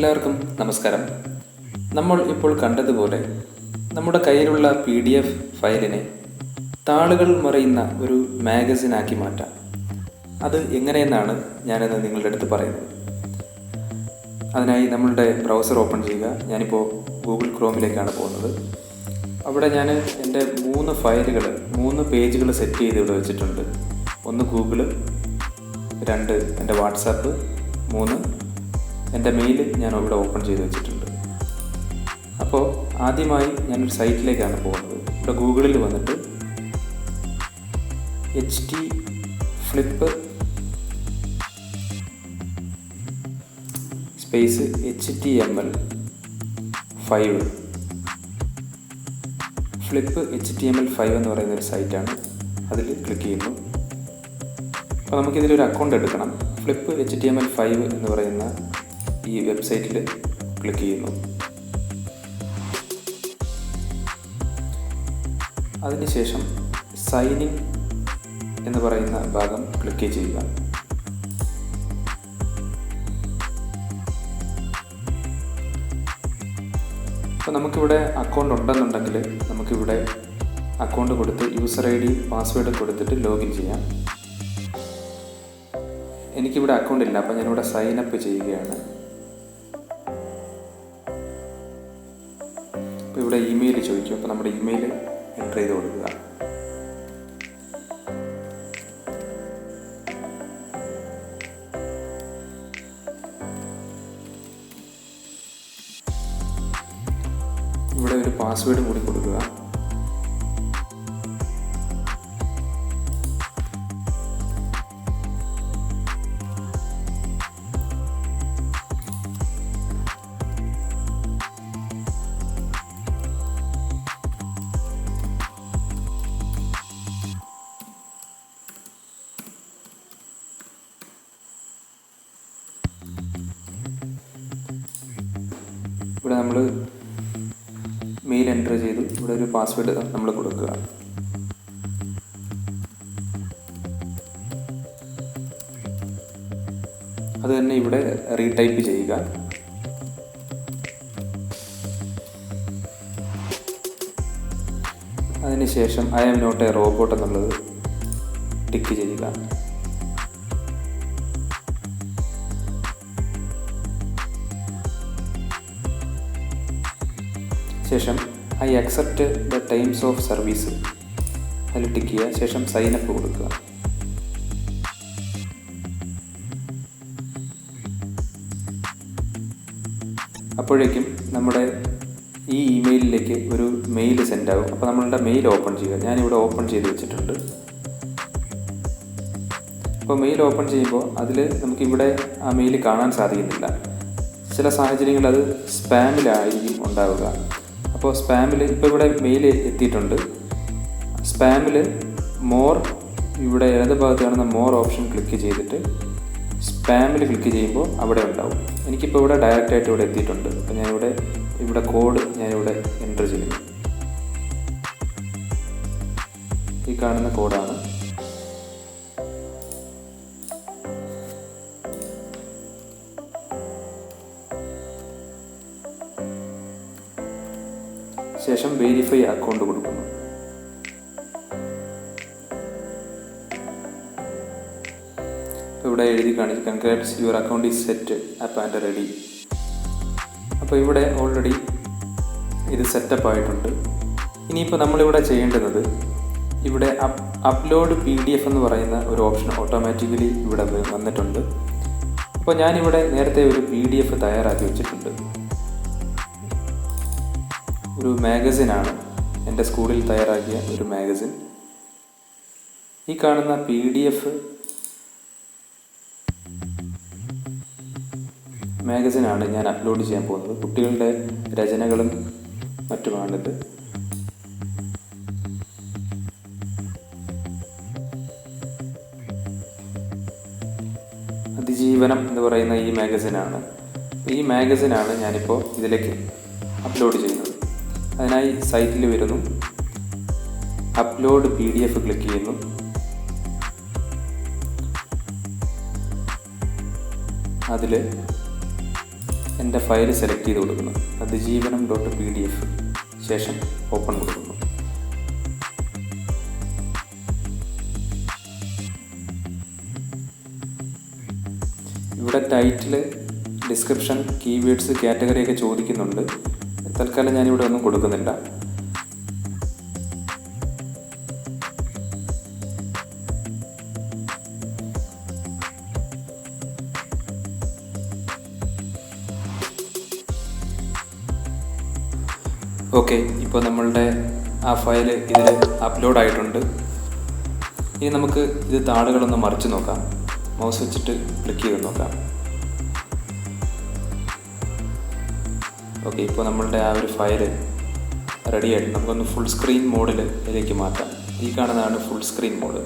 എല്ലാവർക്കും നമസ്കാരം. നമ്മൾ ഇപ്പോൾ കണ്ടതുപോലെ നമ്മുടെ കയ്യിലുള്ള PDF ഫയലിനെ താളുകൾ മറയുന്ന ഒരു മാഗസിനാക്കി മാറ്റാം. അത് എങ്ങനെയെന്നാണ് ഞാനിന്ന് നിങ്ങളുടെ അടുത്ത് പറയുന്നത്. അതിനായി നമ്മളുടെ ബ്രൗസർ ഓപ്പൺ ചെയ്യുക. ഞാനിപ്പോൾ ഗൂഗിൾ ക്രോമിലേക്കാണ് പോകുന്നത്. അവിടെ ഞാൻ എൻ്റെ 3 പേജുകൾ സെറ്റ് ചെയ്ത് ഇവിടെ വെച്ചിട്ടുണ്ട്. 1 ഗൂഗിള്, 2 എൻ്റെ വാട്സാപ്പ്, 3 എൻ്റെ മെയിൽ ഞാൻ ഇവിടെ ഓപ്പൺ ചെയ്ത് വെച്ചിട്ടുണ്ട്. അപ്പോൾ ആദ്യമായി ഞാനൊരു സൈറ്റിലേക്കാണ് പോകുന്നത്. ഇവിടെ ഗൂഗിളിൽ വന്നിട്ട് HTFlip space HTML5 flip HTML5 എന്ന് പറയുന്നൊരു സൈറ്റാണ്. അതിൽ ക്ലിക്ക് ചെയ്യുന്നു. അപ്പോൾ നമുക്കിതിലൊരു അക്കൗണ്ട് എടുക്കണം. ഫ്ലിപ്പ് HTML5 എന്ന് പറയുന്ന ഈ വെബ്സൈറ്റിൽ ക്ലിക്ക് ചെയ്യുന്നു. അതിനുശേഷം സൈൻ ഇൻ എന്ന് പറയുന്ന ഭാഗം ക്ലിക്ക് ചെയ്യുക. അപ്പോൾ നമുക്കിവിടെ അക്കൗണ്ട് ഉണ്ടെന്നുണ്ടെങ്കിൽ നമുക്കിവിടെ അക്കൗണ്ട് കൊടുത്ത് യൂസർ ID പാസ്വേഡ് കൊടുത്തിട്ട് ലോഗിൻ ചെയ്യാം. എനിക്കിവിടെ അക്കൗണ്ട് ഇല്ല, അപ്പോൾ ഞാനിവിടെ സൈൻ അപ്പ് ചെയ്യുകയാണ്. അപ്പോൾ ഇവിടെ ഇമെയിൽ ചോദിക്കും. അപ്പോൾ നമ്മുടെ ഇമെയിൽ എൻ്റർ ചെയ്ത് കൊടുക്കുക. ഇവിടെ ഒരു പാസ്വേഡ് കൂടി കൊടുക്കുക. ഇവിടെ നമ്മൾ മെയിൽ എൻ്റർ ചെയ്തു. ഇവിടെ ഒരു പാസ്വേഡ് നമ്മൾ കൊടുക്കുക. അത് തന്നെ ഇവിടെ റീടൈപ്പ് ചെയ്യുക. അതിനുശേഷം I am not a robot എന്നുള്ളത് ടിക്ക് ചെയ്യുക. ശേഷം I accept the terms of service അതിൽ ടിക്ക് ചെയ്യുക. ശേഷം സൈൻ അപ്പ് കൊടുക്കുക. അപ്പോഴേക്കും നമ്മുടെ ഈ ഇമെയിലിലേക്ക് ഒരു മെയിൽ സെൻഡ് ആകും. അപ്പോൾ നമ്മളുടെ മെയിൽ ഓപ്പൺ ചെയ്യുക. ഞാനിവിടെ ഓപ്പൺ ചെയ്ത് വെച്ചിട്ടുണ്ട്. അപ്പോൾ മെയിൽ ഓപ്പൺ ചെയ്യുമ്പോൾ അതിൽ നമുക്കിവിടെ ആ മെയിൽ കാണാൻ സാധിക്കുന്നില്ല. ചില സാഹചര്യങ്ങളിൽ അത് സ്പാമിലായിരിക്കും ഉണ്ടാവുക. അപ്പോൾ സ്പാമിൽ ഇപ്പോൾ ഇവിടെ മെയിൽ എത്തിയിട്ടുണ്ട്. സ്പാമിൽ മോർ, ഇവിടെ ഇടത് ഭാഗത്ത് കാണുന്ന മോർ ഓപ്ഷൻ ക്ലിക്ക് ചെയ്തിട്ട് സ്പാമിൽ ക്ലിക്ക് ചെയ്യുമ്പോൾ അവിടെ ഉണ്ടാവും. എനിക്കിപ്പോൾ ഇവിടെ ഡയറക്റ്റായിട്ട് ഇവിടെ എത്തിയിട്ടുണ്ട്. അപ്പോൾ ഞാനിവിടെ കോഡ് ഞാനിവിടെ എൻ്റർ ചെയ്യുന്നു. ഈ കാണുന്ന കോഡാണ്. ശേഷം വെരിഫൈ അക്കൗണ്ട് കൊടുക്കുന്നു. ഇവിടെ എഴുതി കാണിച്ചു congrats your account is set up and ready. അപ്പോൾ ഇവിടെ ഓൾറെഡി ഇത് സെറ്റപ്പ് ആയിട്ടുണ്ട്. ഇനിയിപ്പോൾ നമ്മളിവിടെ ചെയ്യേണ്ടുന്നത് ഇവിടെ അപ്ലോഡ് PDF എന്ന് പറയുന്ന ഒരു ഓപ്ഷൻ ഓട്ടോമാറ്റിക്കലി ഇവിടെ വന്നിട്ടുണ്ട്. അപ്പോൾ ഞാനിവിടെ നേരത്തെ ഒരു PDF തയ്യാറാക്കി വെച്ചിട്ടുണ്ട്. ഒരു മാഗസിനാണ്, എൻ്റെ സ്കൂളിൽ തയ്യാറാക്കിയ ഒരു മാഗസിൻ. ഈ കാണുന്ന PDF മാഗസിനാണ് ഞാൻ അപ്ലോഡ് ചെയ്യാൻ പോകുന്നത്. കുട്ടികളുടെ രചനകളും മറ്റുമാണിത്. അതിജീവനം എന്ന് പറയുന്ന ഈ മാഗസിനാണ് ഞാനിപ്പോൾ ഇതിലേക്ക് അപ്ലോഡ് ചെയ്യുന്നത്. അതിനായി സൈറ്റിൽ വരുന്നു, അപ്ലോഡ് PDF ക്ലിക്ക് ചെയ്യുന്നു. അതിൽ എൻ്റെ ഫയൽ സെലക്ട് ചെയ്ത് കൊടുക്കുന്നു. അതിജീവനം.pdf. ശേഷം ഓപ്പൺ കൊടുക്കുന്നു. ഇവിടെ ടൈറ്റിൽ, ഡിസ്ക്രിപ്ഷൻ, കീവേഡ്സ്, കാറ്റഗറിയൊക്കെ ചോദിക്കുന്നുണ്ട്. തൽക്കാലം ഞാനിവിടെ ഒന്നും കൊടുക്കുന്നില്ല. ഓക്കെ, ഇപ്പോൾ നമ്മളുടെ ആ ഫയൽ ഇതിൽ അപ്ലോഡ് ആയിട്ടുണ്ട്. ഇനി നമുക്ക് ഇത് താളുകളൊന്ന് മറിച്ച് നോക്കാം. മൗസ് വെച്ചിട്ട് ക്ലിക്ക് ചെയ്ത് നോക്കാം. ഓക്കെ, ഇപ്പോൾ നമ്മളുടെ ആ ഒരു ഫയൽ റെഡി ആയിട്ട് നമുക്കൊന്ന് ഫുൾ സ്ക്രീൻ മോഡിൽ ഇതിലേക്ക് മാറ്റാം. ഈ കാണുന്നതാണ് ഫുൾ സ്ക്രീൻ മോഡ്.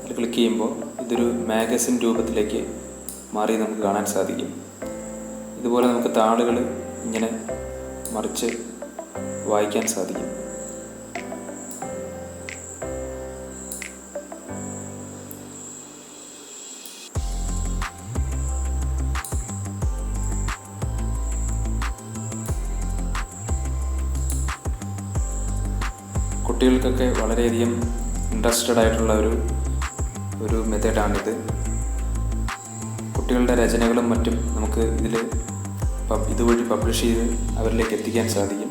അതിൽ ക്ലിക്ക് ചെയ്യുമ്പോൾ ഇതൊരു മാഗസിൻ രൂപത്തിലേക്ക് മാറി നമുക്ക് കാണാൻ സാധിക്കും. ഇതുപോലെ നമുക്ക് താളുകൾ ഇങ്ങനെ മറിച്ച് വായിക്കാൻ സാധിക്കും. കുട്ടികൾക്കൊക്കെ വളരെയധികം ഇൻട്രസ്റ്റഡ് ആയിട്ടുള്ള ഒരു മെത്തേഡാണിത്. കുട്ടികളുടെ രചനകളും മറ്റും നമുക്ക് ഇതുവഴി പബ്ലിഷ് ചെയ്ത് അവരിലേക്ക് എത്തിക്കാൻ സാധിക്കും.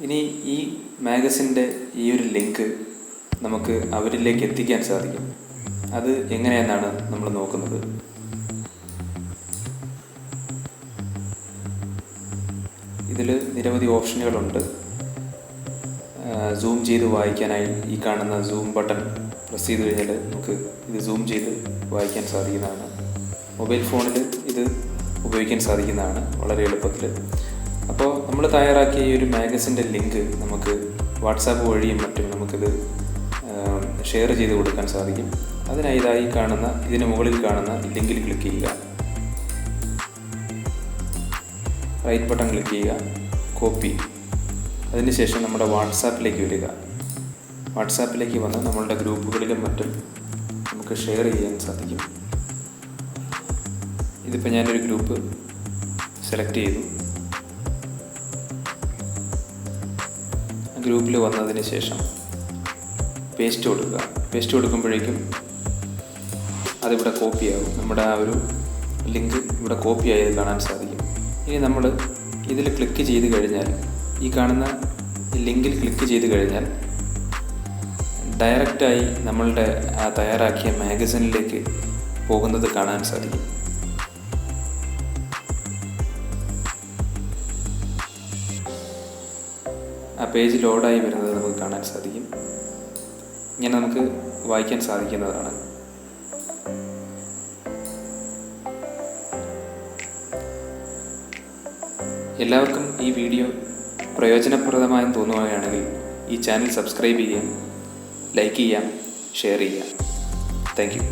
ഇനി ഈ മാഗസിൻ്റെ ഈ ഒരു ലിങ്ക് നമുക്ക് അവരിലേക്ക് എത്തിക്കാൻ സാധിക്കും. അത് എങ്ങനെയെന്നാണ് നമ്മൾ നോക്കുന്നത്. ഇതിൽ നിരവധി ഓപ്ഷനുകളുണ്ട്. സൂം ചെയ്ത് വായിക്കാനായി ഈ കാണുന്ന സൂം ബട്ടൺ പ്രസ് ചെയ്ത് കഴിഞ്ഞാൽ നമുക്ക് ഇത് സൂം ചെയ്ത് വായിക്കാൻ സാധിക്കുന്നതാണ്. മൊബൈൽ ഫോണിൽ ഇത് ഉപയോഗിക്കാൻ സാധിക്കുന്നതാണ് വളരെ എളുപ്പത്തിൽ. അപ്പോൾ നമ്മൾ തയ്യാറാക്കിയ ഈ ഒരു മാഗസിൻ്റെ ലിങ്ക് നമുക്ക് വാട്സാപ്പ് വഴിയും മറ്റും നമുക്കിത് ഷെയർ ചെയ്ത് കൊടുക്കാൻ സാധിക്കും. അതിനായി ഇതിന് മുകളിൽ കാണുന്ന ലിങ്കിൽ ക്ലിക്ക് ചെയ്യുക, റൈറ്റ് ബട്ടൺ ക്ലിക്ക് ചെയ്യുക, കോപ്പി. അതിനുശേഷം നമ്മുടെ വാട്സാപ്പിലേക്ക് വരിക. വാട്സാപ്പിലേക്ക് വന്ന് നമ്മളുടെ ഗ്രൂപ്പുകളിലും മറ്റും നമുക്ക് ഷെയർ ചെയ്യാൻ സാധിക്കും. ഇതിപ്പോൾ ഞാനൊരു ഗ്രൂപ്പ് സെലക്ട് ചെയ്തു. ഗ്രൂപ്പിൽ വന്നതിന് ശേഷം പേസ്റ്റ് കൊടുക്കുക. പേസ്റ്റ് കൊടുക്കുമ്പോഴേക്കും അതിവിടെ കോപ്പിയാകും. നമ്മുടെ ആ ഒരു ലിങ്ക് ഇവിടെ കോപ്പി ആയത് കാണാൻ സാധിക്കും. ഇനി നമ്മൾ ഇതിൽ ക്ലിക്ക് ചെയ്ത് കഴിഞ്ഞാൽ, ഈ കാണുന്ന ലിങ്കിൽ ക്ലിക്ക് ചെയ്ത് കഴിഞ്ഞാൽ ഡയറക്റ്റായി നമ്മളുടെ ആ തയ്യാറാക്കിയ മാഗസിനിലേക്ക് പോകുന്നത് കാണാൻ സാധിക്കും. ആ പേജ് ലോഡായി വരുന്നത് നമുക്ക് കാണാൻ സാധിക്കും. ഇങ്ങനെ നമുക്ക് വായിക്കാൻ സാധിക്കുന്നതാണ്. എല്ലാവർക്കും ഈ വീഡിയോ പ്രയോജനപ്രദമായെന്ന് തോന്നുകയാണെങ്കിൽ ഈ ചാനൽ സബ്സ്ക്രൈബ് ചെയ്യാം, ലൈക്ക് ചെയ്യാം, ഷെയർ ചെയ്യാം. Thank you.